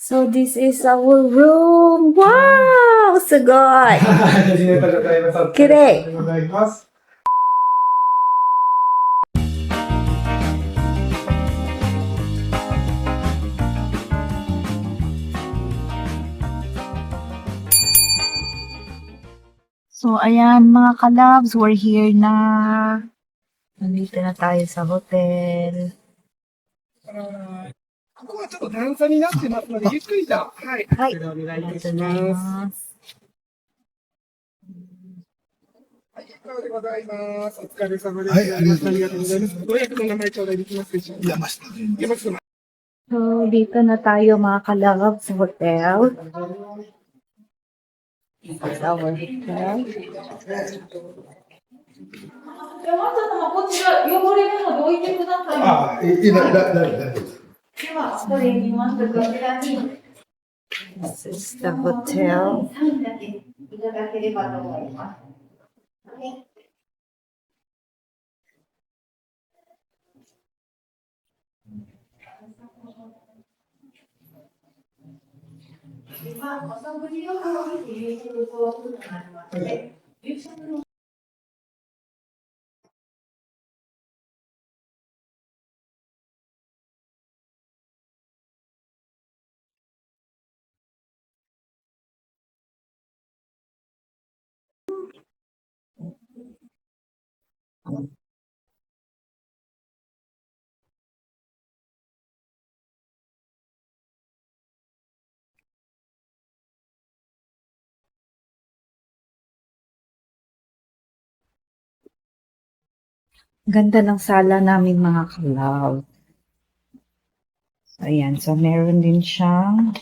So this is our room. Wow! So good. 始めたじゃないます。綺麗でございます。So ayan mga kalabs, we're here na. Nandito na tayo sa hotel. ここはちょっと段差になってますので、ゆっくりと、はい、はい。お願いいたしありがとうございます。ます。はい、そうでございます。お疲れ様です。はいありがとうございますありがとうございます。ご予約の名前頂戴できますでしょうか。山下で。山下さん。 So dito na tayo mga kalabs sa hotel. This is our hotel. 山下様、こちら汚れるので置いてください。ああ、いいだ、大丈夫。では、これ見ます。こちらに This is the hotel. サインだけいただければと思います。はい。では、お食事を頼み夕食コースとなりますので、夕食の Ganda ng sala namin mga kalabs. Ayan, so meron din siyang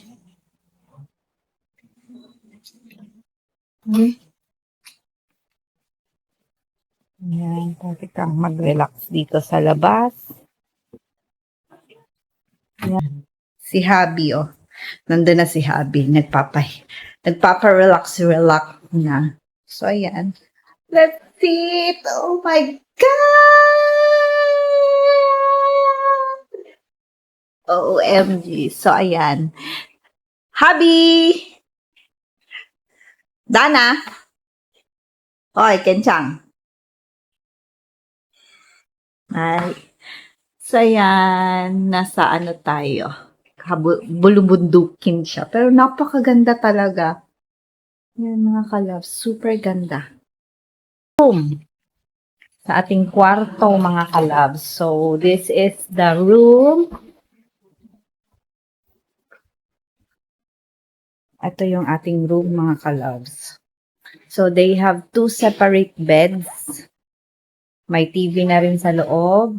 ayan, pwede kang mag-relax dito sa labas. Ayan. Si Habi, oh. Nandun na si Habi. Nagpapa-relax na. So, ayan. Let's see it. Oh my God! OMG. So, ayan. Habi! Dana! Oy, Kenchang. Ay. So, ayan. Nasa ano tayo? Bulubundukin siya. Pero napakaganda talaga. Yan mga kalabs. Super ganda. Room. Sa ating kwarto mga kalabs. So, this is the room. Ito yung ating room mga kalabs. So, they have two separate beds. May TV na rin sa loob.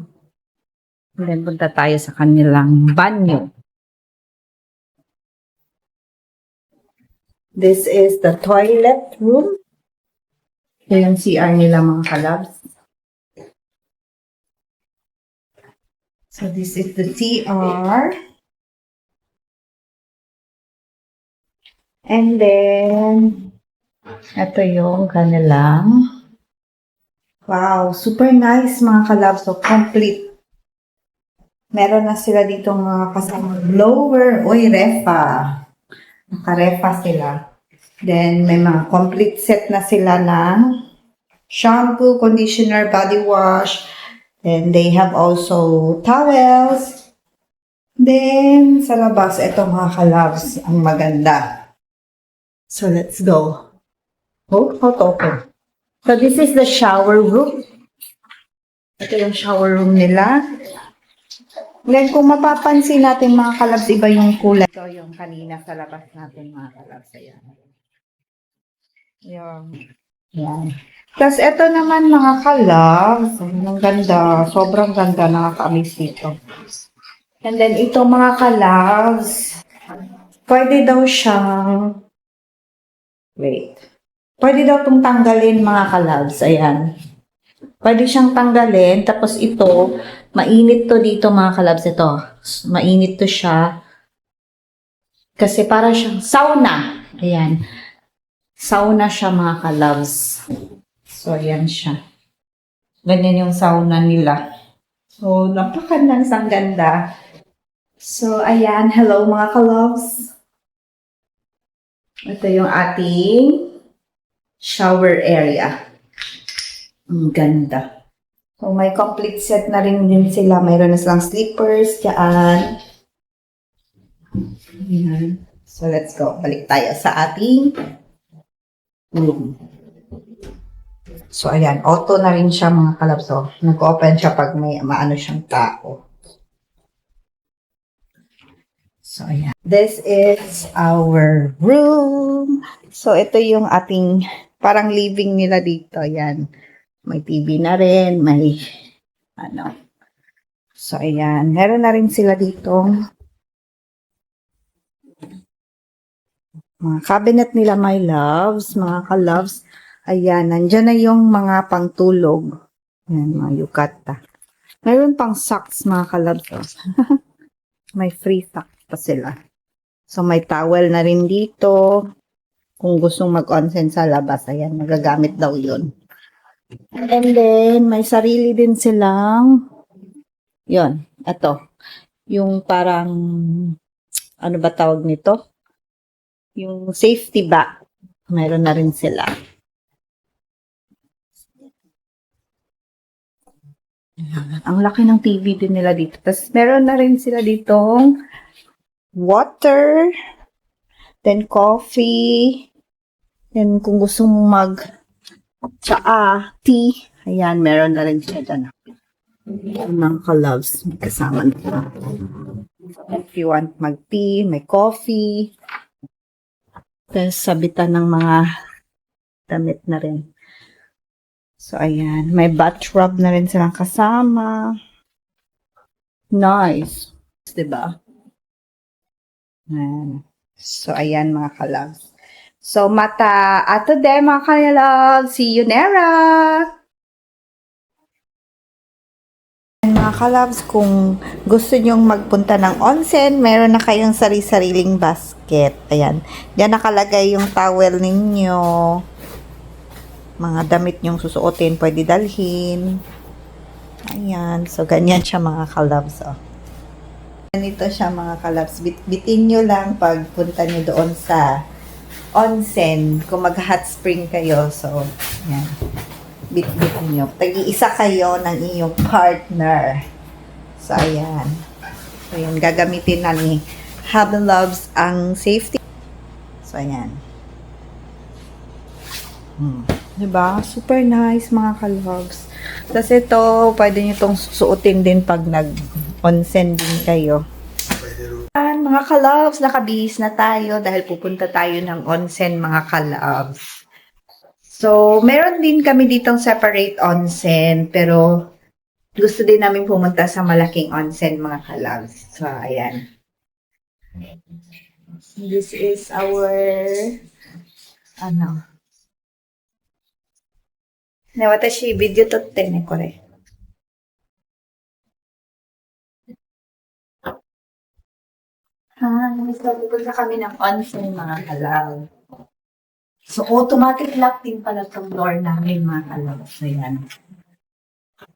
And then, punta tayo sa kanilang banyo. This is the toilet room. Ito yung CR nila mga kalabs. So, this is the CR. And then, ito yung kanilang. Wow, super nice mga kalabs. So, complete. Meron na sila dito mga kasama blower. Uy, refa. Naka-refa sila. Then, may mga complete set na sila ng shampoo, conditioner, body wash. Then, they have also towels. Then, sa labas, ito mga kalabs, ang maganda. So, let's go. Oh, how to open. So, this is the shower room. Ito yung shower room nila. Then, kung mapapansin natin mga kalabs, iba yung kulay. Ito yung kanina sa labas natin mga kalabs. Ayan. Yan. Tapos, ito naman mga kalabs. Ang ganda. Sobrang ganda. Nakaka-amaze dito. And then, ito mga kalabs. Pwede daw siyang pwede daw itong tanggalin mga kalabs. Ayan. Pwede siyang tanggalin. Tapos ito, mainit to dito mga kalabs. Ito. Mainit to siya. Kasi para siyang sauna. Ayan. Sauna siya mga kalabs. So, ayan siya. Ganyan yung sauna nila. So, napakagandang ganda. So, ayan. Hello mga ka-loves. Ito yung ating shower area. Ang ganda. So, may complete set na rin din sila. Mayroon na silang slippers, dyan. Ayan. So, let's go. Balik tayo sa ating room. So, ayan. Auto na rin siya mga kalab. So, nag-open siya pag may maano siyang tao. So, ayan. This is our room. So, ito yung ating parang living nila dito. Ayan. May TV na rin. May ano. So, ayan. Meron na rin sila dito. Mga cabinet nila, my loves. Mga ka-loves. Ayan. Nandyan na yung mga pangtulog. Ayan, mga yukata. Meron pang socks, mga ka-loves. May free socks pa sila. So, may towel na rin dito. Kung gustong mag-onsen sa labas, ayan, magagamit daw yun. And then, may sarili din silang, yun, eto. Yung parang, ano ba tawag nito? Yung safety bag. Meron na rin sila. Ayan. Ang laki ng TV din nila dito. Tapos, meron na rin sila ditong water, then coffee, then kung gusto mong tea, ayan, meron na rin siya dyan. Mga ka-loves, may kasama na. If you want mag-tea, may coffee, then sabitan ng mga damit na rin. So, ayan, may bath rub na rin silang kasama. Nice. Diba? Ayan. So, ayan mga ka-loves. So, mata ato de mga ka-loves. See you nera! And mga ka-loves, kung gusto nyong magpunta ng onsen, meron na kayong sari-sariling basket. Ayan. Diyan nakalagay yung towel ninyo. Mga damit nyong susuotin, pwede dalhin. Ayan. So, ganyan siya mga ka-loves. Oh. Ganito siya mga kalabs. Bitin nyo lang pag punta nyo doon sa onsen. Kung mag-hot spring kayo. So, yan. Bit-bitin nyo. Tag-iisa kayo ng iyong partner. So, ayan. So, yan. Gagamitin na ni Hubby Loves ang safety. So, ayan. Diba? Super nice mga kalabs. Tapos ito, pwede nyo itong suotin din pag nag-onsen din kayo. Mga ka-loves, nakabihis na tayo dahil pupunta tayo ng onsen mga ka-loves. So, meron din kami ditong separate onsen, pero gusto din namin pumunta sa malaking onsen mga ka-loves. So, ayan. This is our, watashi video totte ne, kore. So, pupunta kami ng onsen mga kalaw. So, automatic lock din pala itong door namin mga kalaw. So, yan.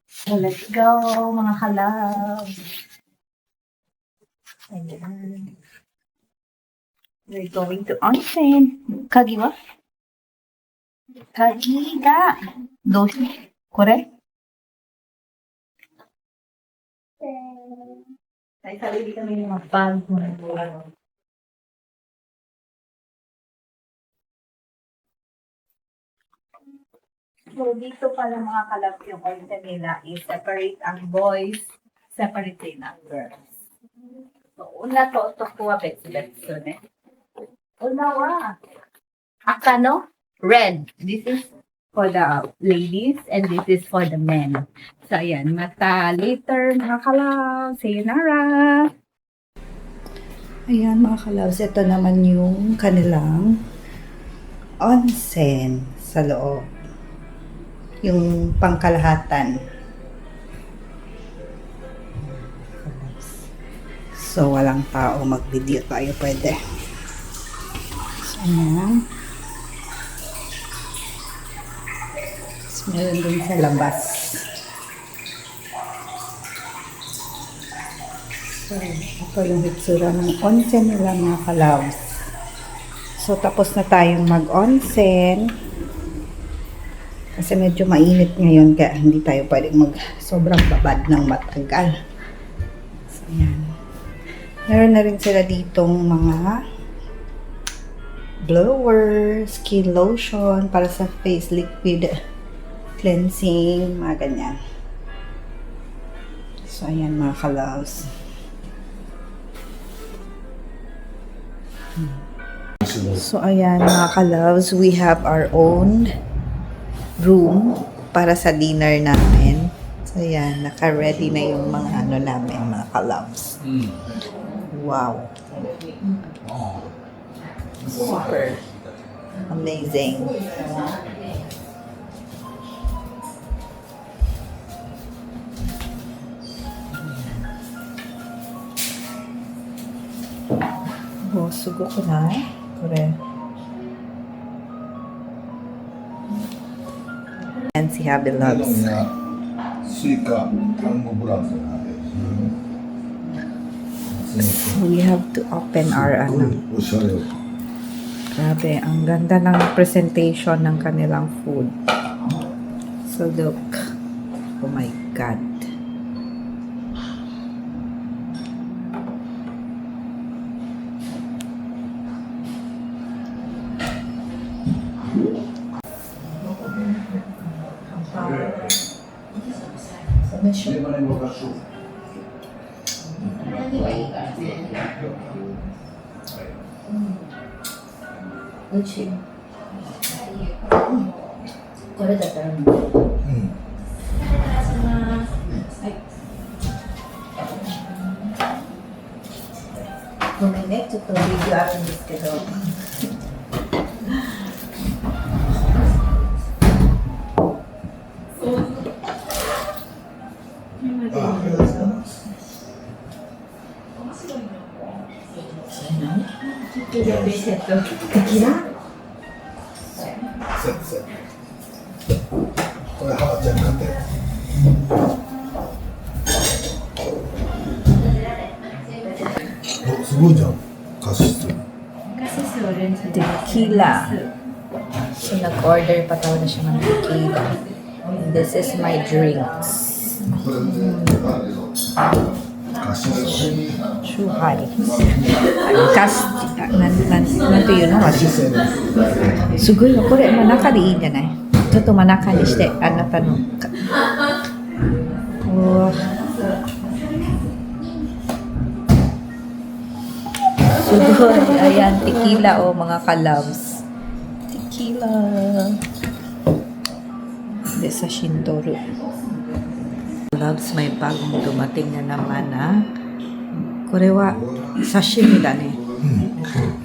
So, let's go mga kalaw. Ayan. We're going to onsen. Kagiwa? Kagiga. Doshi. Kore? Ay, sarili kami ng mga bag. So, dito pala mga kalab yung onsen nila is separate ang boys, separate din ang girls. So, una to kuha betsu ne. Una wa, akano, red. This is for the ladies and this is for the men. So, ayan. Mata later, mga kalabs. Sayonara! Ayan, mga kalabs. Ito naman yung kanilang onsen sa loob. Yung pangkalahatan. So, walang tao. Mag-video tayo pwede. So, ayan. Meron din sa labas. So, Ito yung hitsura ng onsen nila mga kalabs. So, tapos na tayong mag-onsen. Kasi medyo mainit ngayon kaya hindi tayo pwedeng sobrang babad ng matagal. So, yan. Meron na rin sila ditong mga blower, skin lotion para sa face liquid cleansing, mga ganyan. So, ayan mga kalabs. So, ayan mga ka-loves, we have our own room para sa dinner namin. So, ayan, naka-ready na yung mga ano namin, mga ka-loves. Wow. Super amazing. Oh, sugo ko na eh. Kore. And si Habi loves. スイカ、単語ブランドなんで。 So we have to open our ano. おしゃれ。 Grabe, ang ganda ng presentation ng kanilang food. So look. Oh my God. Kuminig, ito video atin dito. Kira? セットセット。これ、ハマちゃんなんで。お、すごいじゃん。カシス。 Tequila. So, nag-order pa tayo na siya ng tequila. And this is my drinks. カシス。 Shuhai. Nan to yun, no? カシスね。すごいわ、これ、中でいいんじゃない？ちょっと真ん中にして、あなたの。うわ。すごい。Ayan, tequila o mga ka-loves. Tequila. Hindi sa Shintoro. Loves, may bagong dumating na naman na. Korewa, sashimi da ne.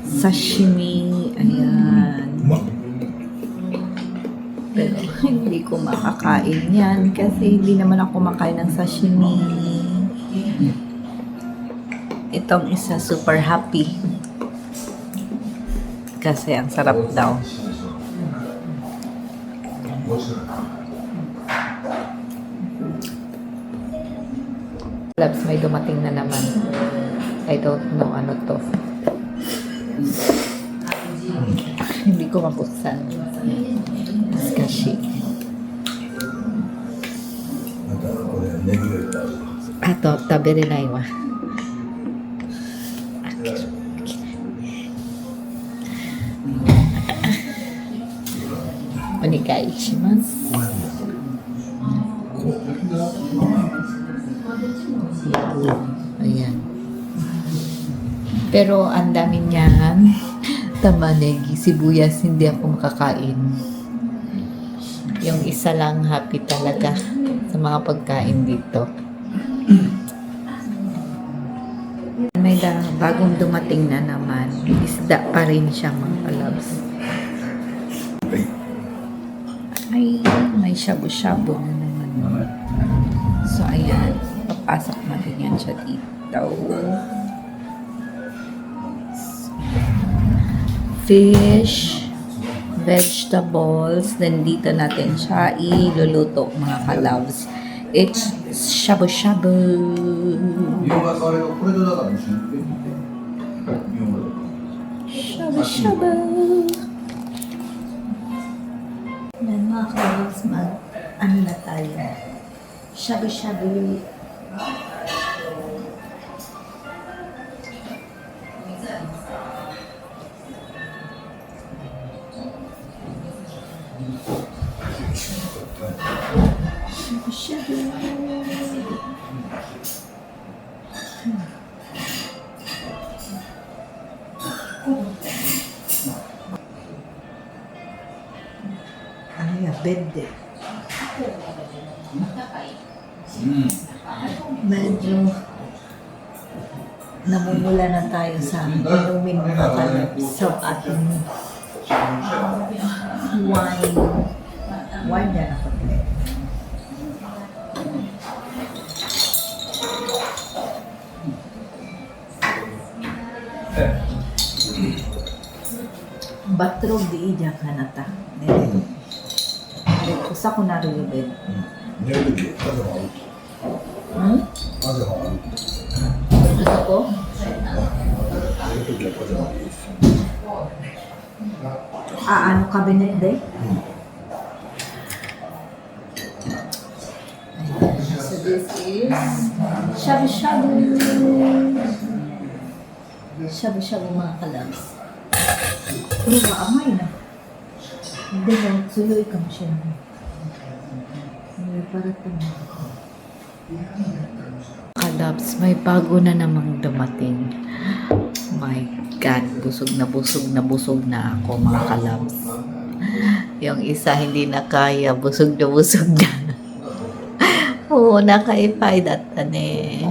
Sashimi. Ayan. うまっ。 Pero hindi ko makakain yan kasi hindi naman ako makain ng sashimi. Itong isa super happy. Kasi ang sarap daw. Labs, may dumating na naman. I don't know ano to. Hindi ko mabuksan. Discussion. またこれネギ入れた。 Ato, taberenai wa. Onegai shimasu. Ayan. Pero ang dami niyan. Tamanegi, sibuyas, hindi ako makakain. Yung isa lang happy talaga sa mga pagkain dito. May bagong dumating na naman. Isda pa rin siya mga kalabs. Ay, may shabu-shabu na naman. So, ayan. Papasok natin yan siya dito. Fish, vegetables, then dito natin siya iluluto mga kalabs. It's shabu-shabu. 日本が使われるこれとだから一緒に出てきて日本語とか Shabu-shabu. Yan mga kalabs, ano na tayo? Shabu-shabu. Shabu-shabu. Ano yan? Bed eh. Medyo namumula na tayo sa inumin mga kalabs sa ating wine. Wine yan ako. Batrog di ija ka na ta. Usa ko na rin yung bed. 寝るとき風が悪い Hmm? 風が悪い Gusto ko? 寝るときは風が悪いです Ano cabinet day? So this is shabu-shabu. Shabu-shabu mga kalabs. Pero maamay na. Hindi ba, suyoy ka mo siya. May para kalabs, may bago na namang dumating. My God, busog na ako mga kalabs. Yung isa hindi na kaya, busog na. Oo, nakaipay datane.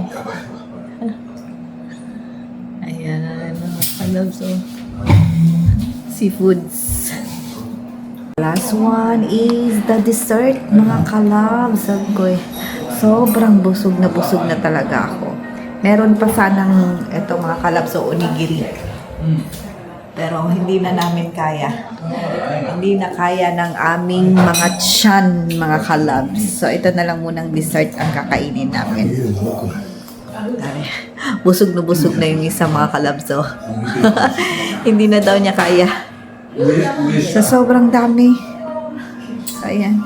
Ayan, mga kalabs. Oh. Seafoods. Last one is the dessert, mga kalabs. Sobrang busog na talaga ako. Meron pa sanang ito mga kalabs o onigiri. Pero hindi na namin kaya. Hindi na kaya ng aming mga tiyan, mga kalabs. So ito na lang munang dessert ang kakainin namin. Ay, busog na yung isa mga kalabs. So, hindi na daw niya kaya. Sa sobrang dami. Ayan.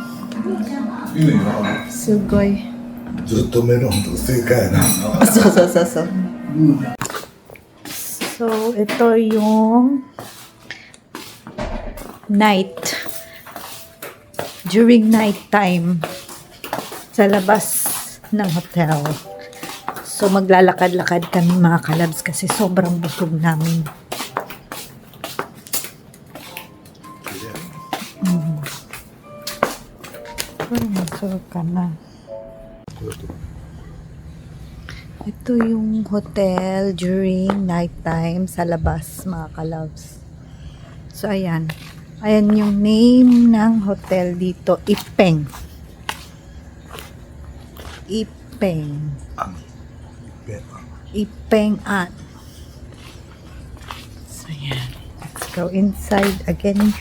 Sugoy. ずっとメロンと正解やな So, ito yung night. During night time sa labas ng hotel. So, maglalakad-lakad kami mga kalabs kasi sobrang busog namin. Masarap ka na. Ito yung hotel during night time sa labas mga kalabs. So, ayan. Ayan yung name ng hotel dito. Ipeng. Ipeng. Ipeng At. So, ayan. Let's go inside again.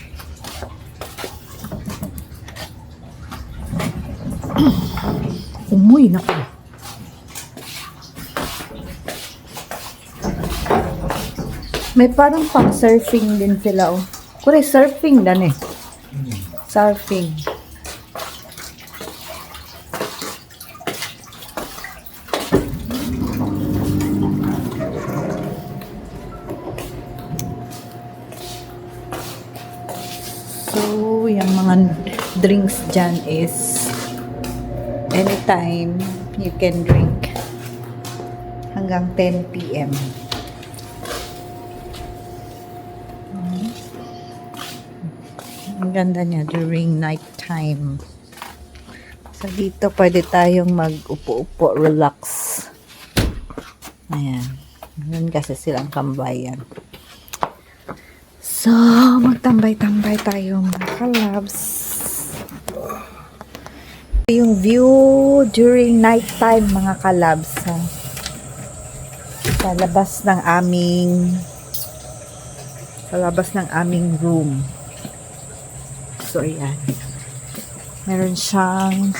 Umuy na ko. May parang pang surfing din sila, oh. Kure, surfing dan eh. Surfing. So, yung mga drinks dyan is anytime you can drink hanggang 10 p.m. Ang ganda niya during night time. So dito pwede tayong mag-upo-upo, relax. Ayan. Meron kasi silang tambayan. So, magtambay-tambay tayo mga kalabs. Yung view during night time mga kalabs. Ha? Sa labas ng aming room. So, ayan. Meron siyang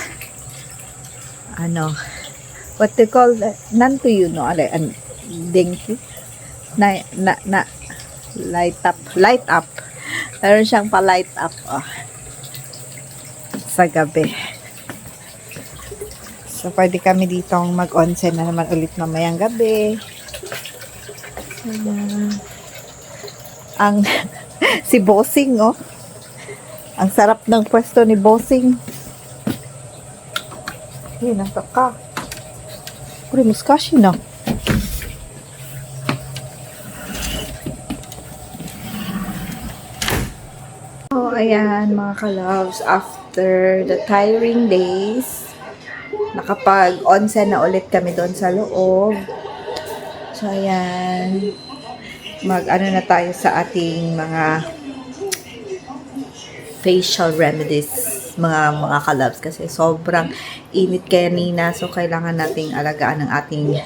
ano, what they call that? Nanto yun, no? Denki? Light up. Light up. Meron siyang pa-light up, sa gabi. So, pwede kami ditong mag-onsen na naman ulit mamayang gabi. Ang, si Bossing, oh. Ang sarap ng pwesto ni Bossing. Yun, ang taka. Puri, muskashi na. So, ayan, mga ka-loves, after the tiring days, nakapag-onsen na ulit kami doon sa loob. So, ayan, mag-ano na tayo sa ating mga facial remedies, mga ka-loves, kasi sobrang init kanina, so kailangan nating alagaan ng ating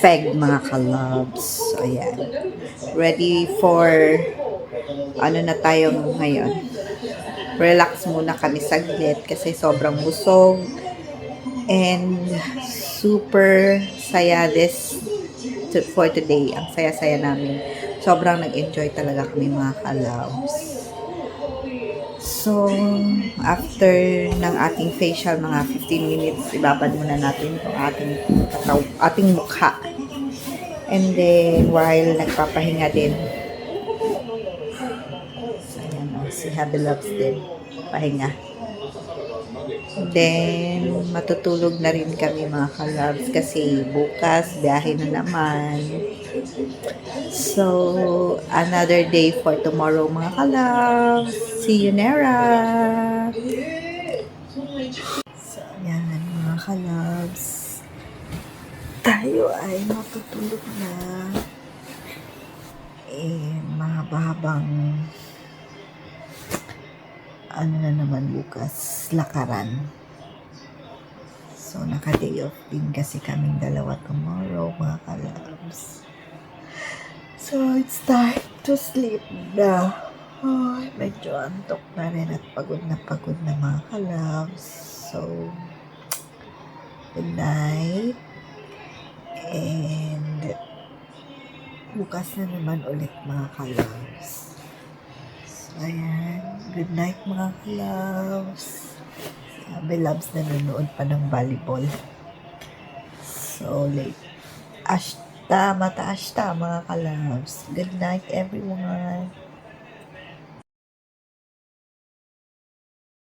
feg, mga ka-loves. So, ayan, ready for ano na tayo ngayon. Relax muna kami saglit kasi sobrang busog and super saya for today. Ang saya-saya namin. Sobrang nag-enjoy talaga kami, mga ka-loves. So, after ng ating facial, mga 15 minutes, ibabad muna natin itong ating mukha. And then, while nagpapahinga din, si Happy Loves din, pahinga. Then, matutulog na rin kami, mga ka-loves, kasi bukas, biyahe na naman. So, another day for tomorrow, mga ka-loves. See you, Nera! So, yan, mga ka-loves. Tayo ay matutulog na. Mahaba-habang ano na naman bukas, lakaran. So, naka-day off din kasi kaming dalawa tomorrow, mga ka-loves. So, it's time to sleep na. Ay, medyo antok na rin at pagod na mga ka-loves. So, good night. And bukas na naman ulit, mga ka-loves. So, ayan. Good night, mga ka-loves. Sabi, loves na nanonood pa ng volleyball. So, late. Mata ashta, mga ka-loves. Good night, everyone.